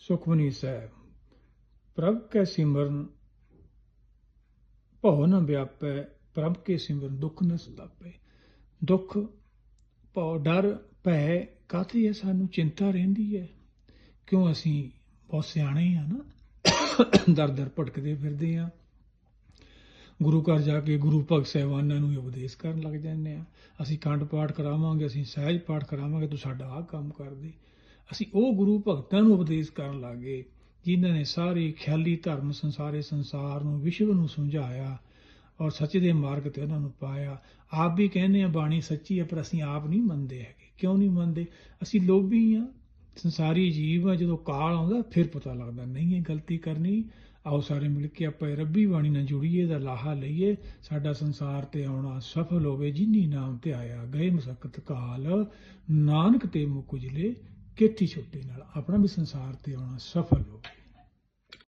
ਸੁਖਮਨੀ ਸਾਹਿਬ। ਪ੍ਰਭ ਕੈ ਸਿਮਰਨ ਭਉ ਨ ਵਿਆਪੈ, ਪ੍ਰਭ ਕੇ ਸਿਮਰਨ ਦੁੱਖ ਨ ਸਤਾਪੈ। ਦੁੱਖ, ਭਉ, ਡਰ, ਭੈ ਕਾਹਦੀ ਹੈ? ਸਾਨੂੰ ਚਿੰਤਾ ਰਹਿੰਦੀ ਹੈ। ਕਿਉਂ? ਅਸੀਂ ਬਹੁਤ ਸਿਆਣੇ ਹਾਂ ਨਾ, ਦਰ ਦਰ ਭਟਕਦੇ ਫਿਰਦੇ ਹਾਂ। ਗੁਰੂ ਘਰ ਜਾ ਕੇ ਗੁਰੂ ਭਗਤ ਸਾਹਿਬਾਨਾਂ ਨੂੰ ਉਪਦੇਸ਼ ਕਰਨ ਲੱਗ ਜਾਂਦੇ ਹਾਂ। ਅਸੀਂ ਅਖੰਡ ਪਾਠ ਕਰਾਵਾਂਗੇ, ਅਸੀਂ ਸਹਿਜ ਪਾਠ ਕਰਾਵਾਂਗੇ, ਤੂੰ ਸਾਡਾ ਆਹ ਕੰਮ ਕਰ ਦੇ। ਅਸੀਂ ਉਹ ਗੁਰੂ ਭਗਤਾਂ ਨੂੰ ਉਪਦੇਸ਼ ਕਰਨ ਲੱਗ ਗਏ ਜਿਨ੍ਹਾਂ ਨੇ ਸਾਰੇ ਖਿਆਲੀ ਧਰਮ ਸਾਰੇ ਸੰਸਾਰ ਨੂੰ, ਵਿਸ਼ਵ ਨੂੰ ਸਮਝਾਇਆ ਔਰ ਸੱਚ ਦੇ ਮਾਰਗ ਤੇ ਉਹਨਾਂ ਨੂੰ ਪਾਇਆ। ਆਪ ਵੀ ਕਹਿੰਦੇ ਆ ਬਾਣੀ ਸੱਚੀ ਹੈ, ਪਰ ਅਸੀਂ ਆਪ ਨਹੀਂ ਮੰਨਦੇ ਹੈਗੇ। ਕਿਉਂ ਨਹੀਂ ਮੰਨਦੇ? ਅਸੀਂ ਲੋਭੀ ਹਾਂ, ਸੰਸਾਰੀ ਜੀਵ ਆ। ਜਦੋਂ ਕਾਲ ਆਉਂਦਾ ਫਿਰ ਪਤਾ ਲੱਗਦਾ ਨਹੀਂ ਇਹ ਗਲਤੀ ਕਰਨੀ। ਆਓ ਸਾਰੇ ਮਿਲ ਕੇ ਆਪਾਂ ਰੱਬੀ ਬਾਣੀ ਨਾਲ ਜੁੜੀਏ, ਦਾ ਲਾਹਾ ਲਈਏ, ਸਾਡਾ ਸੰਸਾਰ ਤੇ ਆਉਣਾ ਸਫਲ ਹੋਵੇ। ਜਿਨੀ ਨਾਮ ਤੇ ਆਇਆ ਗਏ ਮਸਕਤ ਕਾਲ, ਨਾਨਕ ਤੇ ਮੁਖ ਉਜਲੇ, ਕੇਤੀ ਛੁੱਟੀ ਨਾਲ ਆਪਣਾ ਵੀ ਸੰਸਾਰ ਤੇ ਆਉਣਾ ਸਫਲ ਹੋਵੇ।